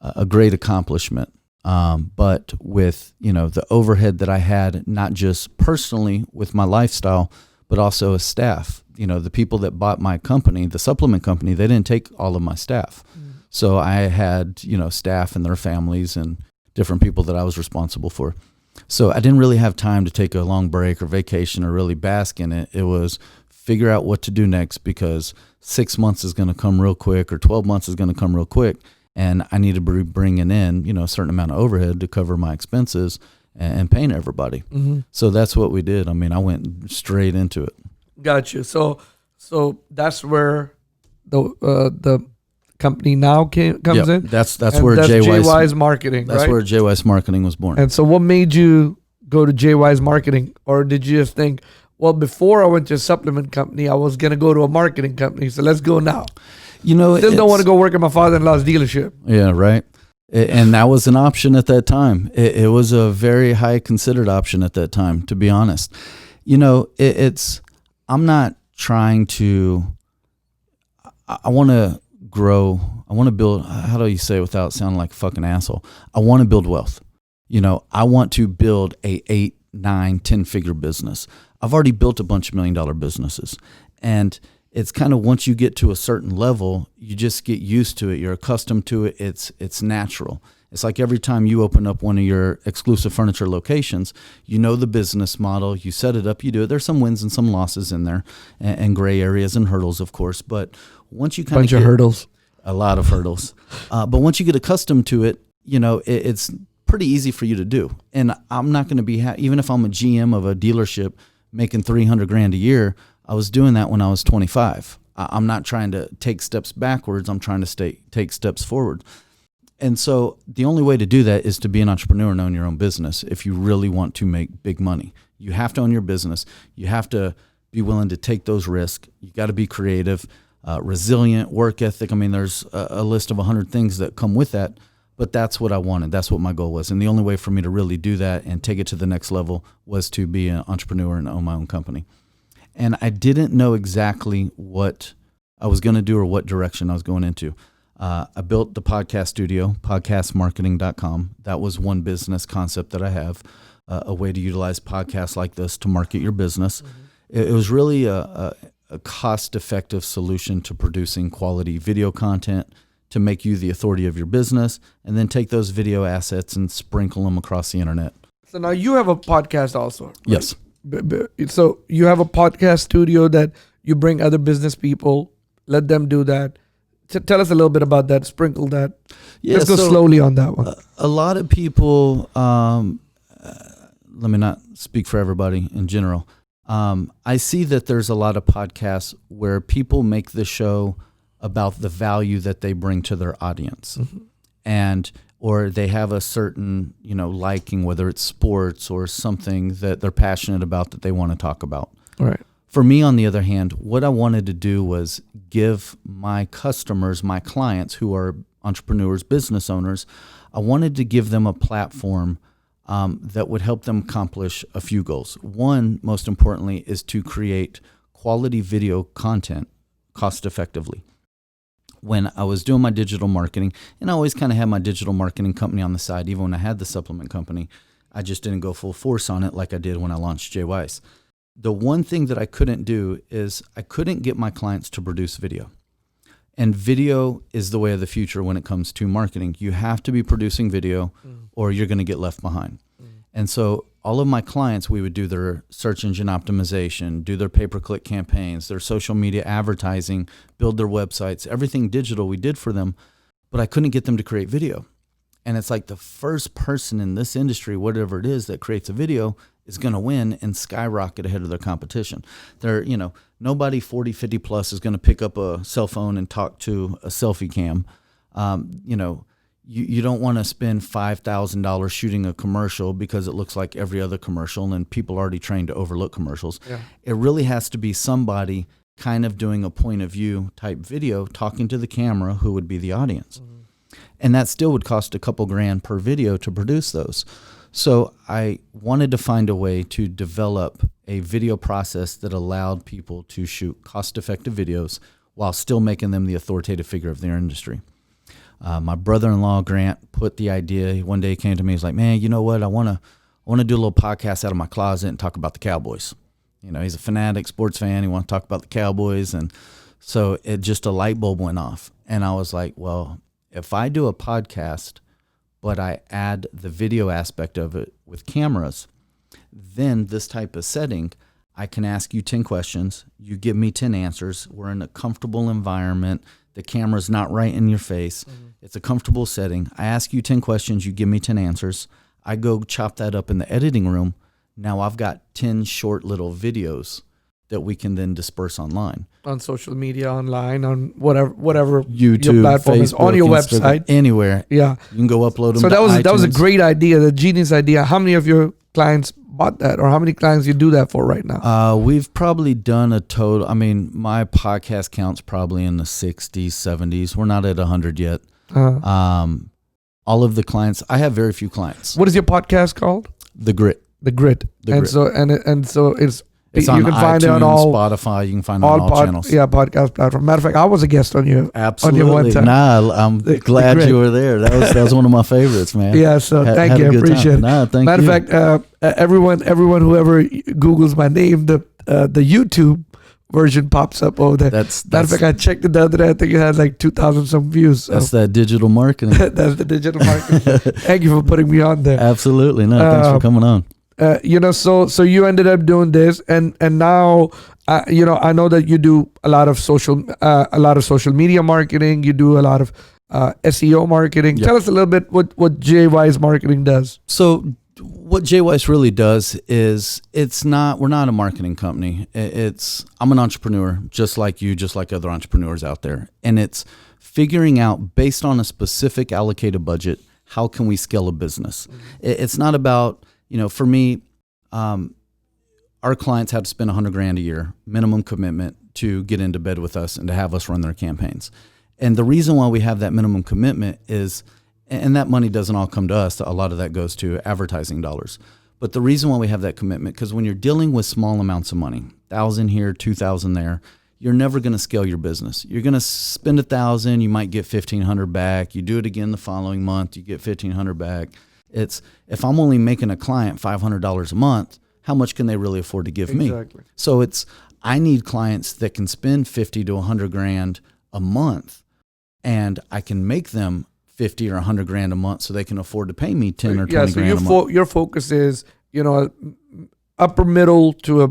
a great accomplishment. But with, the overhead that I had, not just personally with my lifestyle, but also as staff, the people that bought my company, the supplement company, they didn't take all of my staff. So I had, staff and their families and different people that I was responsible for. So I didn't really have time to take a long break or vacation or really bask in it. It was figure out what to do next, because 6 months is going to come real quick or 12 months is going to come real quick. And I need to be bringing in, a certain amount of overhead to cover my expenses and paying everybody. Mm-hmm. So that's what we did. I mean, I went straight into it. Gotcha. So that's where the company now comes in. That's And where that's JY's Marketing. That's right? where JY's Marketing was born. And so, what made you go to JY's Marketing, or did you just think, well, before I went to a supplement company, I was gonna go to a marketing company, so let's go now? Still don't want to go work at my father-in-law's dealership. Yeah, right. And that was an option at that time. It was a very high considered option at that time, to be honest. I'm not trying to, I want to grow. I want to build, how do you say it without sounding like a fucking asshole? I want to build wealth. I want to build a 8, 9, 10 figure business. I've already built a bunch of $1 million businesses, and it's kind of, once you get to a certain level, you just get used to it. You're accustomed to it. It's natural. It's like every time you open up one of your exclusive furniture locations, you know the business model, you set it up, you do it. There's some wins and some losses in there, and gray areas and hurdles, of course. But once you kind of get hurdles, a lot of hurdles. But once you get accustomed to it, it's pretty easy for you to do. And I'm not going to be, even if I'm a GM of a dealership making $300,000 a year, I was doing that when I was 25. I'm not trying to take steps backwards. I'm trying to take steps forward. And so the only way to do that is to be an entrepreneur and own your own business. If you really want to make big money, you have to own your business. You have to be willing to take those risks. You got to be creative, resilient, work ethic. I mean, there's a list of 100 things that come with that, but that's what I wanted. That's what my goal was. And the only way for me to really do that and take it to the next level was to be an entrepreneur and own my own company. And I didn't know exactly what I was going to do or what direction I was going into. I built the podcast studio, podcastmarketing.com. That was one business concept that I have, a way to utilize podcasts like this to market your business. Mm-hmm. It was really a cost-effective solution to producing quality video content to make you the authority of your business, and then take those video assets and sprinkle them across the internet. So now you have a podcast also, right? Yes. So you have a podcast studio that you bring other business people, let them do that. Tell us a little bit about that. Sprinkle that. Yeah, Let's go slowly on that one. A lot of people let me not speak for everybody in general. I see that there's a lot of podcasts where people make the show about the value that they bring to their audience, or they have a certain, liking, whether it's sports or something that they're passionate about that they want to talk about. Right. For me, on the other hand, what I wanted to do was give my customers, my clients who are entrepreneurs, business owners, I wanted to give them a platform that would help them accomplish a few goals. One, most importantly, is to create quality video content cost effectively. When I was doing my digital marketing, and I always kind of had my digital marketing company on the side, even when I had the supplement company, I just didn't go full force on it like I did when I launched Jay Weiss. The one thing that I couldn't do is I couldn't get my clients to produce video. And video is the way of the future when it comes to marketing. You have to be producing video or you're going to get left behind. And so all of my clients, we would do their search engine optimization, do their pay-per-click campaigns, their social media advertising, build their websites, everything digital we did for them, but I couldn't get them to create video. And it's like the first person in this industry, whatever it is, that creates a video is going to win and skyrocket ahead of their competition. Nobody 40, 50 plus is going to pick up a cell phone and talk to a selfie cam. You don't want to spend $5,000 shooting a commercial because it looks like every other commercial and people are already trained to overlook commercials. Yeah. It really has to be somebody kind of doing a point of view type video, talking to the camera, who would be the audience. And that still would cost a couple grand per video to produce those. So I wanted to find a way to develop a video process that allowed people to shoot cost-effective videos while still making them the authoritative figure of their industry. My brother-in-law, Grant, put the idea. One day he came to me. He's like, man, you know what? I want to do a little podcast out of my closet and talk about the Cowboys. He's a fanatic sports fan. He wants to talk about the Cowboys. And so a light bulb went off. And I was like, well, if I do a podcast, but I add the video aspect of it with cameras, then this type of setting, I can ask you 10 questions. You give me 10 answers. We're in a comfortable environment. The camera's not right in your face. It's a comfortable setting. I ask you 10 questions. You give me 10 answers. I go chop that up in the editing room. Now I've got 10 short little videos that we can then disperse online. On social media, online, on whatever YouTube, your platform Facebook, is, on your Instagram, website. Anywhere. Yeah. You can go upload them So to iTunes. that was a great idea, the genius idea. How many of your clients bought that, or how many clients you do that for right now? We've probably done a total. I mean, my podcast count's probably in the 60s, 70s. We're not at 100 yet. All of the clients, I have very few clients. What is your podcast called? The Grit. The Grit. So it's you on can iTunes, find it on all Spotify. You can find it on all channels. Yeah, podcast platform. Matter of fact, I was a guest on your Absolutely. On your one time. I'm glad you were there. That was one of my favorites, man. Yeah, so thank you. I appreciate it. Nah, thank Matter you. of fact, everyone whoever Googles my name, the YouTube version pops up over there. Matter of fact, I checked it the other day. I think it had like 2,000 some views. So. That's that digital marketing. That's the digital marketing. Thank you for putting me on there. Absolutely. No, thanks for coming on. So you ended up doing this, and now, I know that you do a lot of social media marketing. You do a lot of SEO marketing. Yep. Tell us a little bit what Jay Weiss Marketing does. So what Jay Weiss really does is we're not a marketing company. I'm an entrepreneur, just like you, just like other entrepreneurs out there. And it's figuring out, based on a specific allocated budget, how can we scale a business? Mm-hmm. It's not about, for me, our clients have to spend $100,000 a year, minimum commitment, to get into bed with us and to have us run their campaigns. And the reason why we have that minimum commitment is, and that money doesn't all come to us, a lot of that goes to advertising dollars. But the reason why we have that commitment, because when you're dealing with small amounts of money, 1,000 here, 2,000 there, you're never going to scale your business. You're going to spend 1,000, you might get 1,500 back. You do it again the following month, you get 1,500 back. If I'm only making a client $500 a month, how much can they really afford to give me? Exactly. So I need clients that can spend 50 to 100 grand a month, and I can make them 50 or 100 grand a month so they can afford to pay me 10 or 20 grand a month. Your focus is, upper middle to a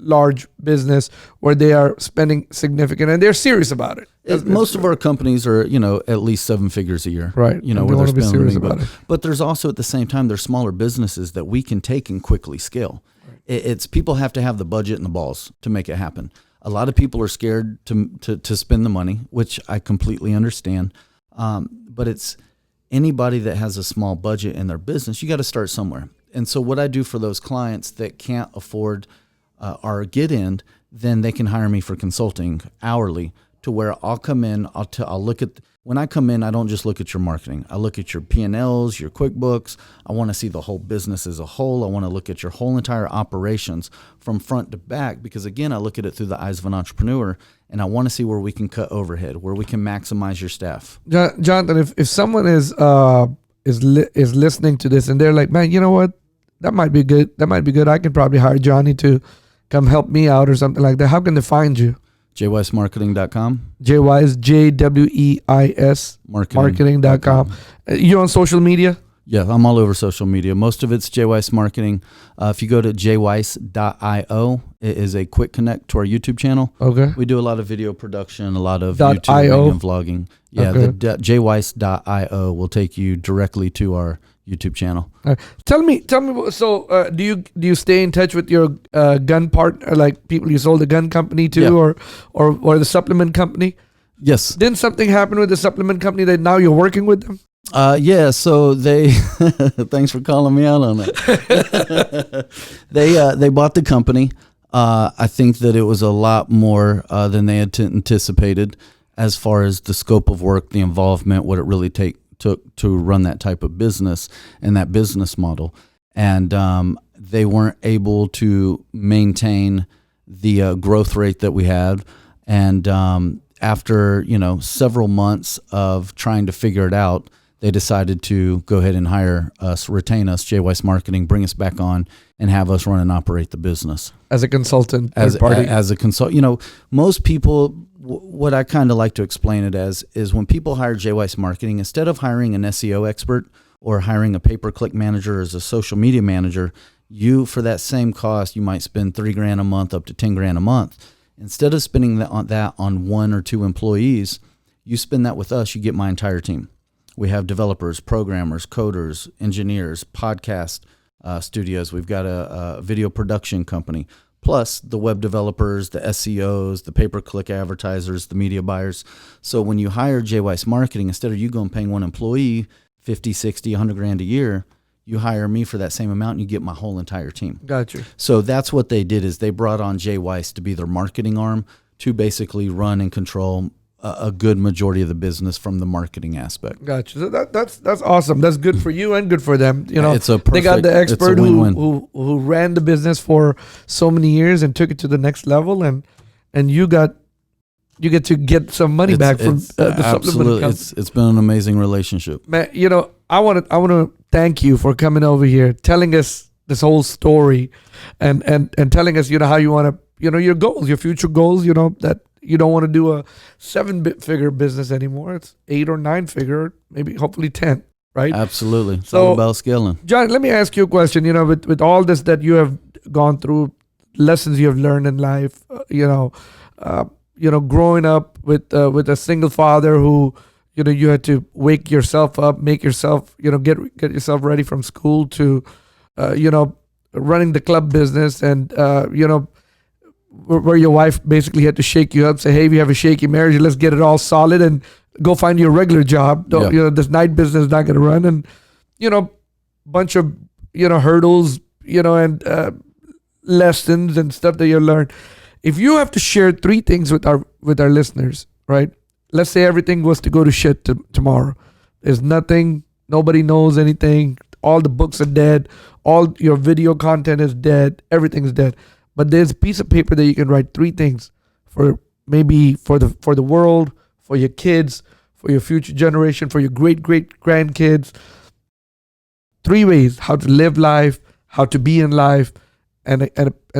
large business where they are spending significant and they're serious about it. Most of our companies are, at least 7 figures a year. Right. Where they they're want to be spending serious money. about it. But there's also at the same time, there's smaller businesses that we can take and quickly scale. Right. It's people have to have the budget and the balls to make it happen. A lot of people are scared to spend the money, which I completely understand. But it's anybody that has a small budget in their business, you got to start somewhere. And so what I do for those clients that can't afford our get in, then they can hire me for consulting hourly to where I'll come in, I'll look at, when I come in, I don't just look at your marketing. I look at your P&Ls, your QuickBooks. I want to see the whole business as a whole. I want to look at your whole entire operations from front to back, because again, I look at it through the eyes of an entrepreneur, and I want to see where we can cut overhead, where we can maximize your staff. Jonathan, if someone is listening to this and they're like, man, you know what? That might be good. I can probably hire Johnny to come help me out or something like that. How can they find you? jweismarketing.com. Jweis, JWEIS, marketing.com. You on social media? Yeah, I'm all over social media. Most of it's JWeiss Marketing. If you go to jweiss.io, it is a quick connect to our YouTube channel. Okay. We do a lot of video production, a lot of .io? YouTubing and vlogging. Yeah, okay. The jweiss.io will take you directly to our YouTube channel. Tell me. So, do you stay in touch with your gun partner, like people you sold the gun company to, Yeah. or the supplement company? Yes. Didn't something happen with the supplement company that now you're working with them? Yeah, so they thanks for calling me out on that. They bought the company. I think that it was a lot more than they had anticipated as far as the scope of work, the involvement, what it really took to run that type of business and that business model. And they weren't able to maintain the growth rate that we had. And after several months of trying to figure it out, they decided to go ahead and hire us, retain us, JWeiss Marketing, bring us back on, and have us run and operate the business as a consultant, as a consult. Most people, what I kind of like to explain it as is when people hire JWeiss Marketing, instead of hiring an SEO expert or hiring a pay-per-click manager as a social media manager, for that same cost, you might spend $3,000 a month up to $10,000 a month. Instead of spending that on 1 or 2 employees, you spend that with us. You get my entire team. We have developers, programmers, coders, engineers, podcast studios. We've got a video production company, plus the web developers, the SEOs, the pay-per-click advertisers, the media buyers. So when you hire JWeiss Marketing, instead of you going paying one employee $50, $60, $100,000 a year, you hire me for that same amount and you get my whole entire team. Gotcha. So that's what they did, is they brought on JWeiss to be their marketing arm to basically run and control a good majority of the business from the marketing aspect. Gotcha. So that's awesome. That's good for you and good for them. It's a perfect, they got the expert it's a win-win. who ran the business for so many years and took it to the next level, and you get to get some money back from the supplement company. It's been an amazing relationship. Man, I want to thank you for coming over here, telling us this whole story, and telling us how you want to your goals, your future goals. That you don't want to do a 7-figure business anymore. It's 8 or 9-figure, maybe hopefully 10, right? Absolutely. It's all about scaling. John, let me ask you a question. With all this that you have gone through, lessons you have learned in life, growing up with a single father who, you had to wake yourself up, make yourself, get yourself ready from school to, running the club business and, where your wife basically had to shake you up, say, hey, we have a shaky marriage, let's get it all solid and go find your regular job. This night business is not going to run. And, bunch of, hurdles, and lessons and stuff that you learned. If you have to share 3 things with our listeners, right? Let's say everything was to go to shit tomorrow. There's nothing, nobody knows anything. All the books are dead. All your video content is dead. Everything's dead. But there's a piece of paper that you can write 3 things for the world, for your kids, for your future generation, for your great grandkids. 3 ways how to live life, how to be in life, and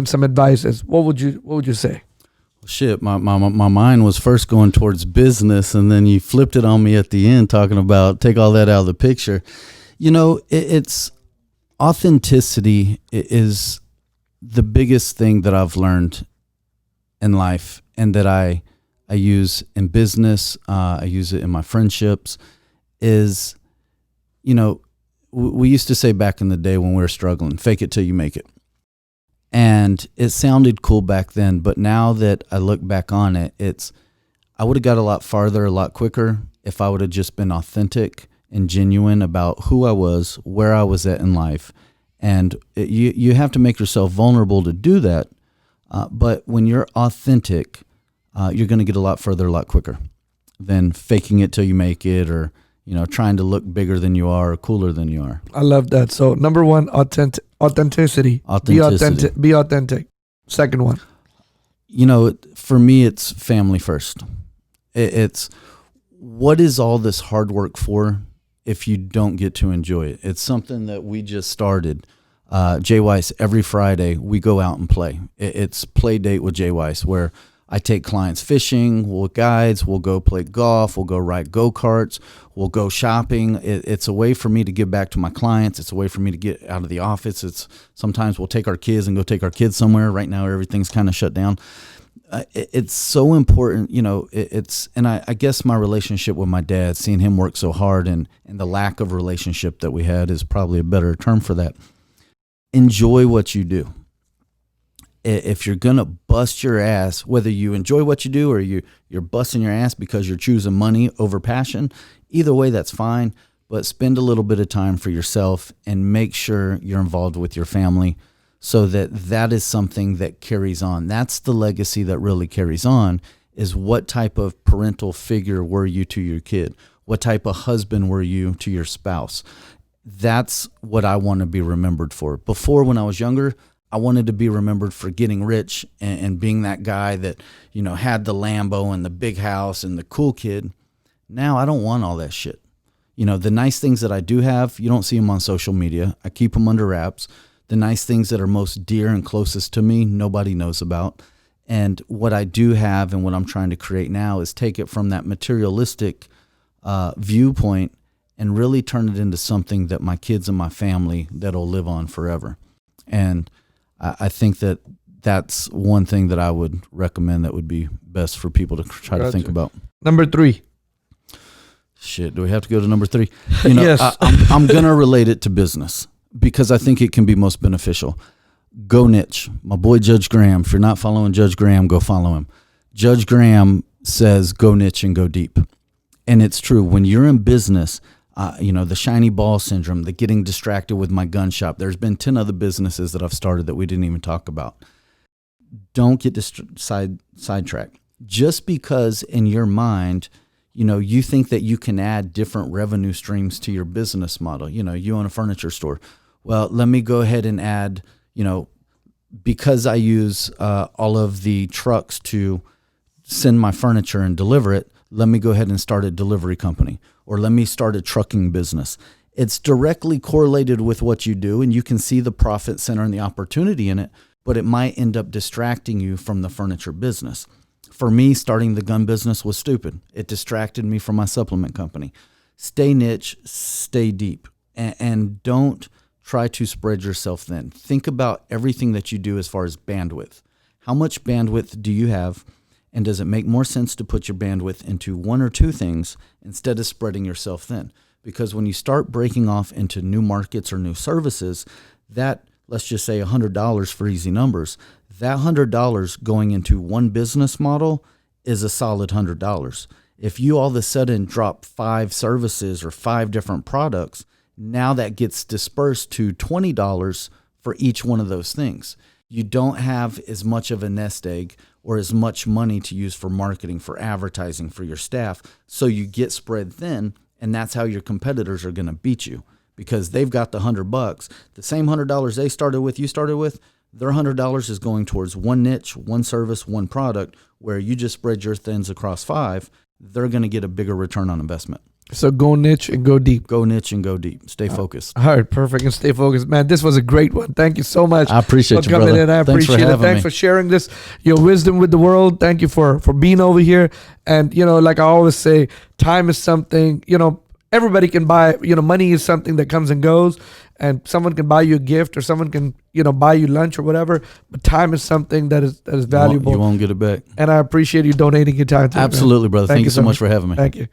some advices. What would you say? Shit, my mind was first going towards business, and then you flipped it on me at the end, talking about take all that out of the picture. It's authenticity is the biggest thing that I've learned in life, and that I use in business, I use it in my friendships, is, we used to say back in the day when we were struggling, fake it till you make it. And it sounded cool back then, but now that I look back on it, I would have got a lot farther, a lot quicker if I would have just been authentic and genuine about who I was, where I was at in life. And you have to make yourself vulnerable to do that. But when you're authentic, you're going to get a lot further, a lot quicker than faking it till you make it, or trying to look bigger than you are or cooler than you are. I love that. So number one, authenticity. Be authentic. Second one. For me, it's family first. It's what is all this hard work for if you don't get to enjoy it? It's something that we just started. Jay Weiss, every Friday we go out and play. It's play date with Jay Weiss, where I take clients fishing, we'll guides, we'll go play golf, we'll go ride go-karts, we'll go shopping. It's a way for me to give back to my clients. It's a way for me to get out of the office. It's sometimes we'll take our kids and go take our kids somewhere. Right now, everything's kind of shut down. It's so important, and I guess my relationship with my dad, seeing him work so hard, and the lack of relationship that we had is probably a better term for that. Enjoy what you do. If you're going to bust your ass, whether you enjoy what you do or you're busting your ass because you're choosing money over passion, either way, that's fine. But spend a little bit of time for yourself and make sure you're involved with your family, so that is something that carries on. That's the legacy that really carries on, is what type of parental figure were you to your kid? What type of husband were you to your spouse? That's what I want to be remembered for. Before, when I was younger, I wanted to be remembered for getting rich and being that guy that, had the Lambo and the big house and the cool kid. Now I don't want all that shit. The nice things that I do have, you don't see them on social media. I keep them under wraps. The nice things that are most dear and closest to me, nobody knows about. And what I do have and what I'm trying to create now is take it from that materialistic viewpoint and really turn it into something that my kids and my family that'll live on forever. And I think that that's one thing that I would recommend that would be best for people to try to think about. Number 3. Shit, do we have to go to number 3? Yes. I'm going to relate it to business because I think it can be most beneficial. Go niche. My boy Judge Graham, if you're not following Judge Graham, go follow him. Judge Graham says go niche and go deep. And it's true. When you're in business, the shiny ball syndrome, the getting distracted with my gun shop. There's been 10 other businesses that I've started that we didn't even talk about. Don't get sidetracked. Just because in your mind, you think that you can add different revenue streams to your business model. You own a furniture store. Well, let me go ahead and add, because I use all of the trucks to send my furniture and deliver it, let me go ahead and start a delivery company, or let me start a trucking business. It's directly correlated with what you do, and you can see the profit center and the opportunity in it, but it might end up distracting you from the furniture business. For me, starting the gun business was stupid. It distracted me from my supplement company. Stay niche, stay deep, and don't try to spread yourself thin. Think about everything that you do as far as bandwidth. How much bandwidth do you have? And does it make more sense to put your bandwidth into one or two things instead of spreading yourself thin? Because when you start breaking off into new markets or new services, that, let's just say $100 for easy numbers, that $100 going into one business model is a solid $100. If you all of a sudden drop 5 services or 5 different products, now that gets dispersed to $20 for each one of those things. You don't have as much of a nest egg or as much money to use for marketing, for advertising, for your staff. So you get spread thin, and that's how your competitors are going to beat you, because they've got the $100. The same $100 they started with, you started with, their $100 is going towards one niche, one service, one product, where you just spread your thins across 5. They're going to get a bigger return on investment. So go niche and go deep. Go niche and go deep. Stay focused. All right, perfect. And stay focused. Man, this was a great one. Thank you so much. I appreciate you, coming brother. in. I appreciate it. Thanks for sharing this, your wisdom with the world. Thank you for being over here. And, like I always say, time is something, everybody can buy, money is something that comes and goes, and someone can buy you a gift or someone can, buy you lunch or whatever, but time is something that is valuable. You won't get it back. And I appreciate you donating your time to me, man. Absolutely, brother. Thank you so sir. much for having me. Thank you.